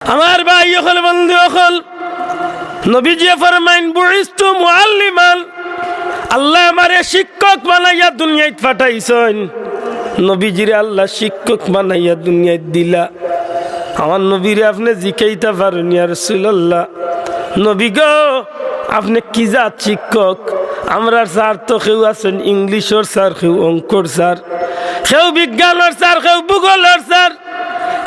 আমার ভাই হল বন্ধু হল নবীজি ফরমাইন বুইস্তু মুআল্লিমান, আল্লাহ আমারে শিক্ষক বানাইয়া দুনিয়ায় পাঠাইছেন। নবীজিরে আল্লাহ শিক্ষক বানাইয়া দুনিয়ায় দিলা। আমার নবীরে আপনি জিকাইতে পারেন ইয়া রাসূলুল্লাহ, নবী গো আপনি কি জাত শিক্ষক? আমরা স্যার তো কেউ আছেন ইংলিশের স্যার, কেউ অঙ্কর স্যার, কেউ বিজ্ঞানের স্যার, কেউ ভূগোলের স্যার,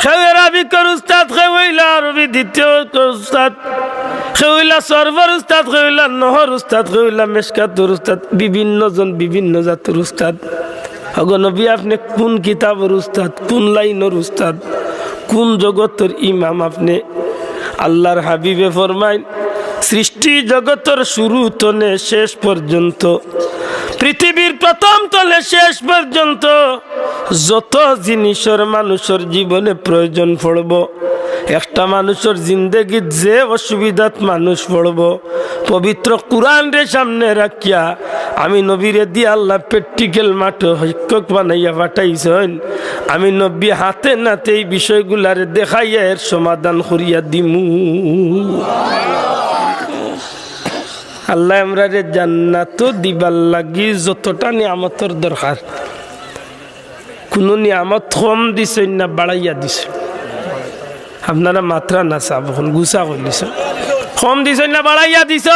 কেউ আরবিকের উস্তাদ, কেউ হইলা আরবি দ্বিতীয় উস্তাদ, কেউ হইলা সর্বর উস্তাদ, কেউ হইলা নহর উস্তাদ, কেউ হইলা মেশকাতুর উস্তাদ, বিভিন্ন জন বিভিন্ন জাতের উস্তাদ। আগো নবী আপনি কোন কিতাবের উস্তাদ, কোন লাইনের উস্তাদ, কোন জগতের ইমাম আপনি? আল্লাহর হাবিবে ফরমাইন সৃষ্টি জগতের শুরু তনে শেষ পর্যন্ত, পৃথিবীর প্রথম তলে শেষ পর্যন্ত যত জিনিসের মানুষের জীবনে প্রয়োজন পড়ব, একটা মানুষের জিন্দগিত যে অসুবিধাত মানুষ পড়ব, পবিত্র কোরআন রে সামনে রাখিয়া আমি নবীরে দিয়ে আল্লাহ প্র্যাকটিক্যাল মাঠে শিক্ষক বানাইয়া পাঠাইছেন। আমি নবী হাতে নাতে এই বিষয়গুলারে দেখাইয়া এর সমাধান করিয়া দিমু। আল্লাহ আমরা রে জান্নাত দিবার লাগি যতটা নিয়ামতের দরকার, কোন নিয়ামত কম দিছেন না বাড়াইয়া দিছে? আপনারা মাত্রা না চাব গুছা করলিছে, কম দিছেন না বাড়াইয়া দিছ?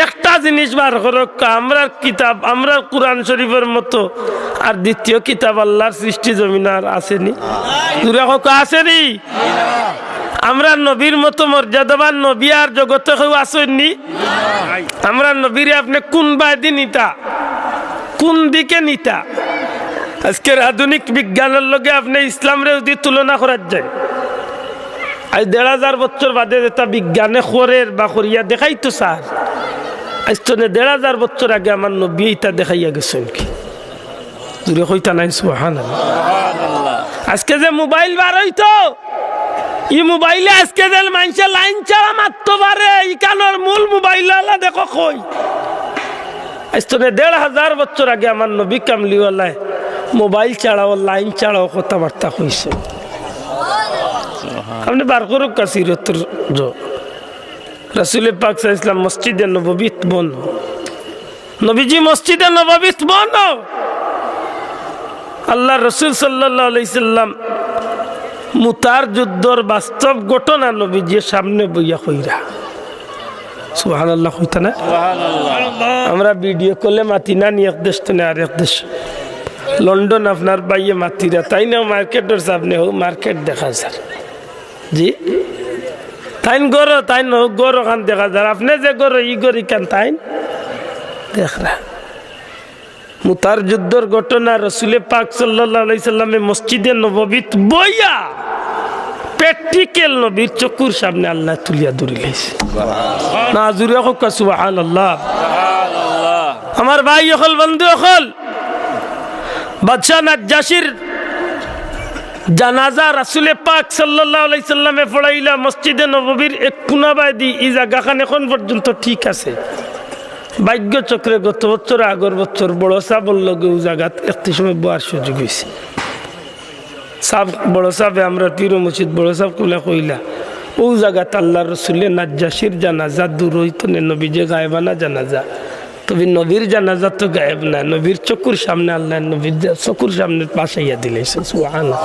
একটা জিনিস বার করক, আমরা কিতাব, আমরা কোরআন শরীফের মতো আর দ্বিতীয় কিতাব আল্লাহর সৃষ্টি জমিন আর আসেনি? আসেনি? আমরা নবীর মতো মর্যাদাবান নবী আর জগতে কেউ আসেননি? আমরা নবীরে আপনি কোন বায়দি নিতা, কোন দিকে নিতা? আজকের আধুনিক বিজ্ঞানের লগে আপনি ইসলামরে যদি তুলনা করার যায়, আজ ১,৫০০ বছর বাদে যেটা বিজ্ঞানে খরের বা করিয়া দেখাই তো স্যার, আজ তো ১,৫০০ বছর আগে আমার নবী এটা দেখাইয়া গেছেন কি? দূরে কইতা নাই সুবহানাল্লাহ। আজকে যে মোবাইল বার হইতো, এই মোবাইলে আজকে যে মানুষে লাইন ছাড়া মারতে পারে, ইকানোর মূল মোবাইল দেখো কই? আজ তো ১,৫০০ বছর আগে আমার নবী কামলিওয়ালায় মোবাইল ছাড়াও লাইন ছাড়াও কথাবার্তা কইছে। আপনি বার করুক কাসিরতর রাসূল পাক সাল্লাল্লাহু আলাইহি ওয়াসাল্লাম মসজিদে নববীত বন, নবীজি মসজিদে নববীত বন, আল্লাহ রাসূল সাল্লাল্লাহু আলাইহি সাল্লাম মুতার যুদ্ধর বাস্তব ঘটনা নবীজির সামনে বইয়া কইরা। সুবহানাল্লাহ কইতা না? আমরা ভিডিও করলে মাতি না নি এক দেশ তো না আর এক দেশ, লন্ডন আপনার বাইয়ে মাতিরা, তাই না মার্কেটের সামনে হোক মার্কেট দেখা যায় জি, তাই গর তাই গর খান দেখা যায়, আপনি যে গর ই গরি কান তাই দেখরা। মুতার যুদ্ধর ঘটনা রাসূল পাক সাল্লাল্লাহু আলাইহি সাল্লামে মসজিদে নববীত বইয়া প্র্যাকটিক্যাল নবীর চকুর সামনে আল্লাহ তুলিয়া ধরিলেছে। না জুরে হোক সুবহানাল্লাহ। আমার ভাই হল বন্ধু হল বাদশাহ নাজ্জাশীর জানাজা রাসূল পাক সাল্লাল্লাহু আলাইহি সাল্লামে পড়াইলা মসজিদে নববীর এক কোনা বাইদি, এই জায়গাখান এখন পর্যন্ত ঠিক আছে। ভাগ্য চক্রে গত বছর আগর বছর বড় সাহ বলল ও জায়গাত একটি সময় বোয়ার সুযোগ হয়েছে। সাহ বড় সাহেব আমরা পীর মসজিদ বড় সাহেব কুলা কইলা ও জায়গাত আল্লাহ রসুলের নাজ্জাশীর জানাজা দূর হইত না, নবী যে গায়েবানা জানাজা, তবে নবীর জানাজা তো গায়েব না, নবীর চকুর সামনে আল্লাহ নবীর চকুর সামনে পাশাইয়া দিলেছে। সুবহানাল্লাহ।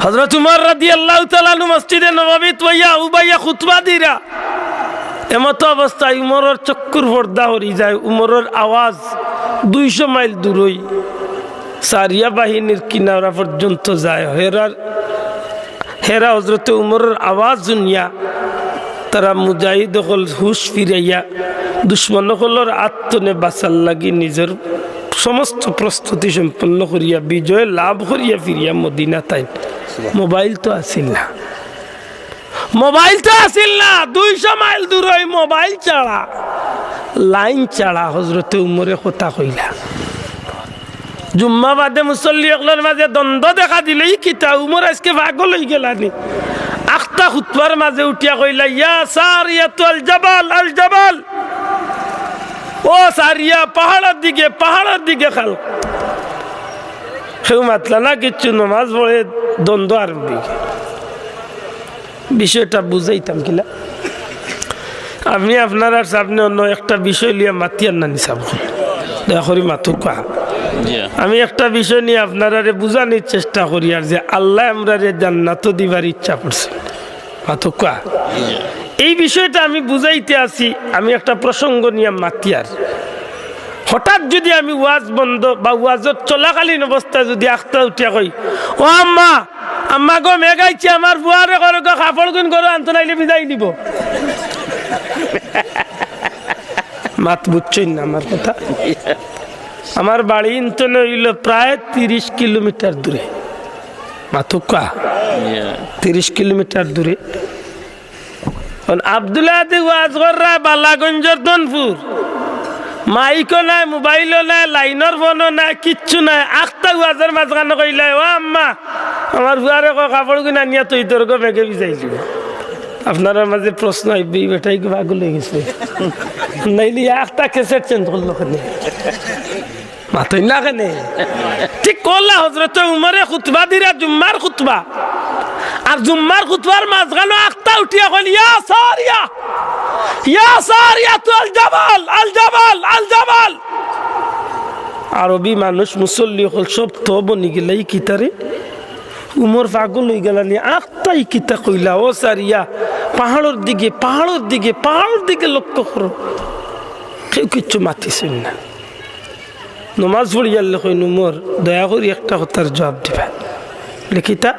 হযরত উমর রাদিয়াল্লাহু তাআলা আনহু মসজিদে নববীত বইয়া উবাইয়া খুতবা দিরা, এমত অবস্থায় উমরের চক্ষুর পর্দা হরি যায়। উমরের আওয়াজ ২০০ মাইল দূরই সারিয়া বাহিনীর কিনারা পর্যন্ত যায়। হেরা হজরত উমরের আওয়াজ শুনিয়া তারা মুজাহিদ হল হুশ ফিরাইয়া দুশ্মন হলর আত্মনে বাঁচার লাগি নিজের সমস্ত প্রস্তুতি সম্পন্ন করিয়া বিজয় লাভ করিয়া ফিরিয়া মদিনা তাই। মোবাইল তো আসিল না, মোবাইল তো আসিল না, ২০০ মাইল দূর ওই মোবাইল ছাড়া লাইন ছাড়া হজরতে উমরে কথা কইলা। জুম্মা বাদে মুসল্লি একলার মাঝে দ্বন্দ্ব দেখা দিলে কিতা উমর আজকে পাগল হয়ে গেলানি। আখতা খুতবার মাঝে উঠিয়া কইলা ইয়া সারিয়াতু আল জাবাল, আল জাবাল, ও সারিয়া পাহাড়ের দিকে খাল। কেউ মাতলা না কিচ্ছু, নমাজ পড়ে দ্বন্দ্ব আরম্ভ হয়ে গেল। বিষয়টা বুঝাইতাম কিলা আমি আপনার সামনে অন্য একটা বিষয় নিয়ে মাতিয়ার নানি চাব দয়া করি মাথু কা আমি একটা বিষয় নিয়ে আপনারা বুঝানোর চেষ্টা করি আর যে আল্লাহ আমরা জান্নাত দিবার ইচ্ছা করছে মাথু কা এই বিষয়টা আমি বুঝাইতে আসি। আমি একটা প্রসঙ্গ নিয়ে মাতিয়ার হঠাৎ যদি আমি ওয়াজ বন্ধ বা ওয়াজত চলাকালীন অবস্থায় যদি আখতা উঠিয়া কই ও আম্মা আম্মা গো মেঘাইছি আমার বুয়ারে করো গো কাপড় গুন করো আনতে নাইলে বিদায় নিব মাত বুঝছই না আমার কথা। আমার বাড়ি ইন্তনে হইল প্রায় 30 কিলোমিটার দূরে মাথুকা 30 কিলোমিটার দূরে। আব্দুল্লাহ ওয়াজ করা বালাগঞ্জের দনপুর মাইকও নাই মোবাইলও নাই লাইনের ফোনও নাই কিচ্ছু নাই আখতা ওয়াজের মাঝখানে কইলে ও আম্মা আমার বুয়ারে কাপড় কিনা নিয়ে তুই তোর গো মেঘে ভিজাইলি। আপনার মাঝে প্রশ্ন আইবি বেটাই পাগল হয়ে গেছে নাইলি একটা কেসেট চেঞ্জ করলো কেন মাথায় না কেন ঠিক করলা হজরত উমরে খুতবা দিরা জুম্মার খুতবা আর জুম্মার খুতবার মাঝখানে একটা উঠিয়া কইল ইয়া সারিয়া তু আল জাবাল আল জাবাল আল জাবাল। আরবি মানুষ মুসল্লি হল সব তো বনি গেলে কিতারে উমর পাগল হয়ে গেল নি আখতাই কিতা কইলা ও সারিয়া পাহাড়ের দিকে পাহাড়ের দিকে পাহাড়ের দিকে লক্ষ্য করো। কেউ কিচ্ছু মাতিছেন না। নমাজ পড়িয়ালে কই উমর দয়া করি একটা কথার জবাব দিবা লিখিতা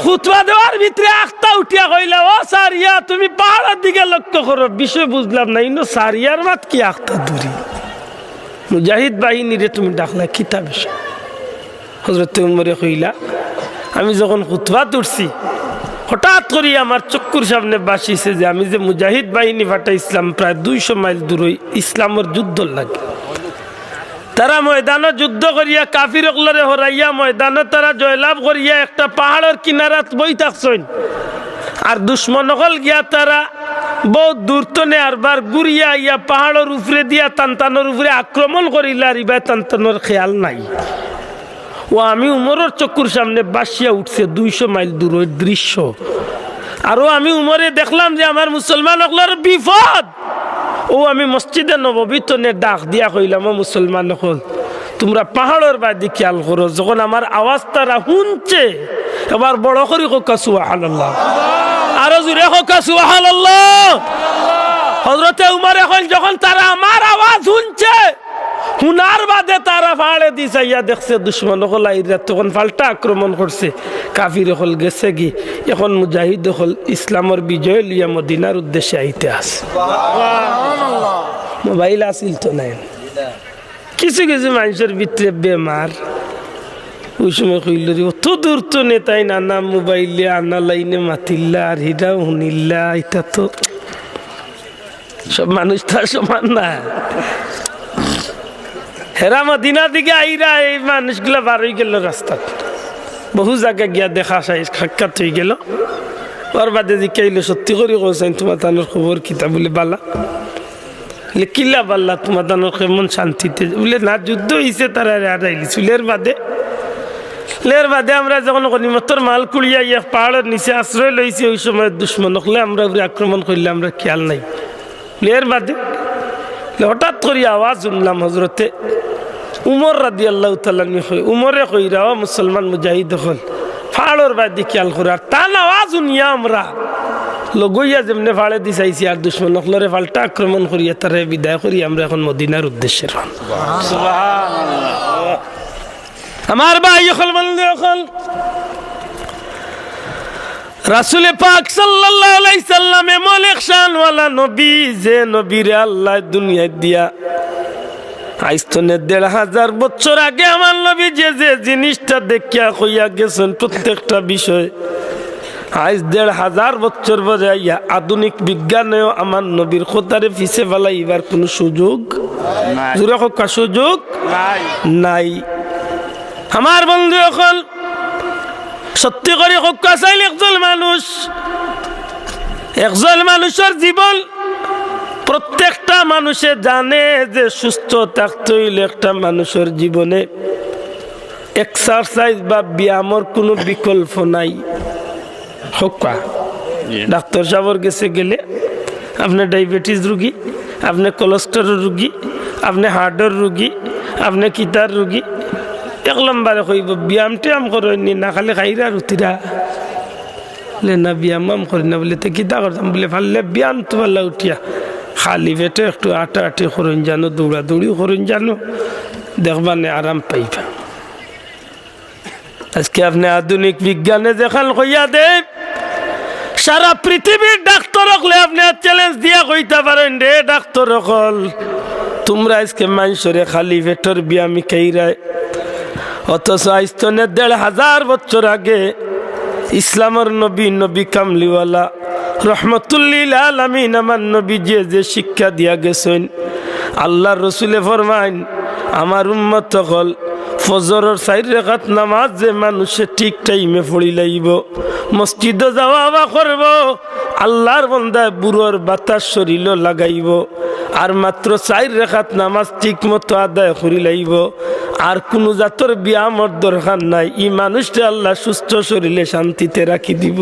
খুতবা দেওয়ার ভিতরে আখতা উঠিয়া কইলা ও সারিয়া তুমি পাহাড়ের দিকে লক্ষ্য করো। বিষয় বুঝলাম না ইনো সারিয়ার মাত কি আখতা দূরি মুজাহিদ বাহিনী রে তুমি ডাকলা কিতা বিষয়। হযরত উমরে কইলা আমি যখন খুতবা তুলছি হঠাৎ করে আমার চক্ষুর সামনে বাসিছে যে আমি যে মুজাহিদ বাহিনী পাঠাইছিলাম প্রায় 200 মাইল দূরে ইসলামের যুদ্ধ লাগে তারা ময়দানে যুদ্ধ করিয়া কাফির অকলরে হরাইয়া ময়দানে তারা জয়লাভ করিয়া একটা পাহাড়ের কিনারাত বই থাকছেন আর দুশ্মন অকল গিয়া তারা বহুত দূর তনে আরবার ঘুরিয়া ইয়া পাহাড়ের উপরে দিয়া তান্তানোর উপরে আক্রমণ করিলা রিবা তান্তানোর খেয়াল নাই। ও আমি উমরের চক্ষুর সামনে বাসিয়া উঠছে 200 মাইল দূরের দৃশ্য। আরো আমি উমরে দেখলাম যে আমার মুসলমান অকলের বিপদ। ও আমি মসজিদে নববী তনে ডাক দিয়া কইলাম ও মুসলমান অকল তোমরা পাহাড়ের বাদি খেয়াল করো। যখন আমার আওয়াজ তারা শুনছে এবার বড় করে কোকা সুবহানাল্লাহ আরো জোরে কোকা সুবহানাল্লাহ। হযরতে উমর এখন যখন তারা আমার আওয়াজ শুনছে হুনার বাদে তারা ফাড়ে দিছাইয়া দেখছে দুশ্মন হল আইরা তখন পাল্টা আক্রমণ করছে কাফির হল গেছে কি এখন মুজাহিদ হল ইসলামের বিজয় লিয়া মদিনার উদ্দেশ্যে আইতে আছে। মোবাইল আসিল তো নাই কিছু কিছু মানুষের ভিতরে বেমার ওই সময় কইল অত দূর তো নেতাই নানা মোবাইলে আনা লাইনে মাতিল্লা আর হিরাও শুনিল্লা এটা তো সব মানুষ তার সমান না। হেরা মদিনা দিকে আইরা এই মানুষগুলা বার হয়ে গেল রাস্তাত বহু জায়গা গিয়া দেখা সাক্ষাৎ হয়ে গেল। ওর বাদে জিকাইলে সত্যি করে কইছেন তোমার তানোর খবর কিতা বলে বালা কিল্লা বাল্লা তোমার তানোর কেমন শান্তিতে বলে না যুদ্ধ হয়েছে তারা আড়াইলি চুলের বাদে লের বাদে আমরা যখন গনিমতর মাল কুড়িয়া ইয়া পাহাড়ের নিচে আশ্রয় লইছি ওই সময় দুশ্মন হলে আমরা আক্রমণ করলে আমরা খেয়াল নাই। লের বাদে হঠাৎ করে আওয়াজ শুনলাম হজরতে উমর রাদিয়াল্লাহু তাআলা উমরে কইরা ও মুসলমান মুজাহিদ হল ফাড়র বাদি খেয়াল করে আর তার আওয়াজ শুনিয়া আমরা লগইয়া যেমনে ফাড়ে দিছাইছি আর দুশ্মন হলরে পাল্টা আক্রমণ করিয়া তারে বিদায় করি আমরা এখন মদিনার উদ্দেশ্যে সুবহানাল্লাহ। আমার ভাই হল বন্ধু হল রাসূল পাক সাল্লাল্লাহু আলাইহি সাল্লাম এমন এক শানওয়ালা নবী যে নবীরে আল্লাহ দুনিয়ায় দিয়া আইস্তনে ১৫০০ বছর আগে আমার নবী যে যে জিনিসটা দেখিয়া কইয়া গেছেন প্রত্যেকটা বিষয় আজ ১৫০০ বছর পরে আধুনিক বিজ্ঞানেও আমার নবীর খোদারে পিছে ফেলাইবার কোনো সুযোগ নাই জোরে কথা সুযোগ নাই। আমার বন্ধু এখন সত্যি করে হক্কা চাইলে একজন মানুষের জীবন প্রত্যেকটা মানুষে জানে যে সুস্থ থাকতে হইলে একটা মানুষের জীবনে এক্সারসাইজ বা ব্যায়ামের কোনো বিকল্প নাই। হোকা ডাক্তার সাহেবের কাছে গেলে আপনি ডায়াবেটিস রুগী, আপনি কোলেস্টেরল রুগী, আপনি হার্টের রুগী, আপনি কিতার রুগী, এক লম্বারে কইব ব্যায়াম ট্যায়াম করেননি না, খালি খাইরা রুটিরা বলে না ব্যায়াম করি না, বলে তো কিতা করতাম, বলে ফাললে ব্যায়াম তো পারলা উঠিয়া খালি পেটে একটু আটা আটি করুন জানো, দৌড়াদৌড়ি করুন জানো, দেখবানে আরাম পাইবা। আজকে আপনি আধুনিক বিজ্ঞানে দেখান কইয়া দে, সারা পৃথিবীর ডাক্তার হলে আপনি চ্যালেঞ্জ দিয়া কইতে পারেন রে ডাক্তার হল, তোমরা আজকে মানুষরে খালি পেটের ব্যায়ামী খাইরায়, অথচ আইস্তনের ১৫০০ বছর আগে ইসলামের নবী কামলিওয়ালা রহমতুল্লিল আলামিন আমার নবী যে শিক্ষা দিয়া গেছেন, আল্লাহর রসুলে ফরমাইন আমার উম্মত হল ফজরের ৪ রাকাত নামাজ যে মানুষে ঠিক টাইমে পড়ি লাইব, মসজিদে যাওয়া করব, আল্লাহর বান্দায় বুড়োর বাতাস শরীর লাগাইব, আর মাত্র ৪ রাকাত নামাজ ঠিক মতো আদায় করি লাইব, আর কোন জাতর ব্যায়ামর দরকার নাই, এই মানুষটা আল্লাহ সুস্থ শরীরে শান্তিতে রাখি দিব।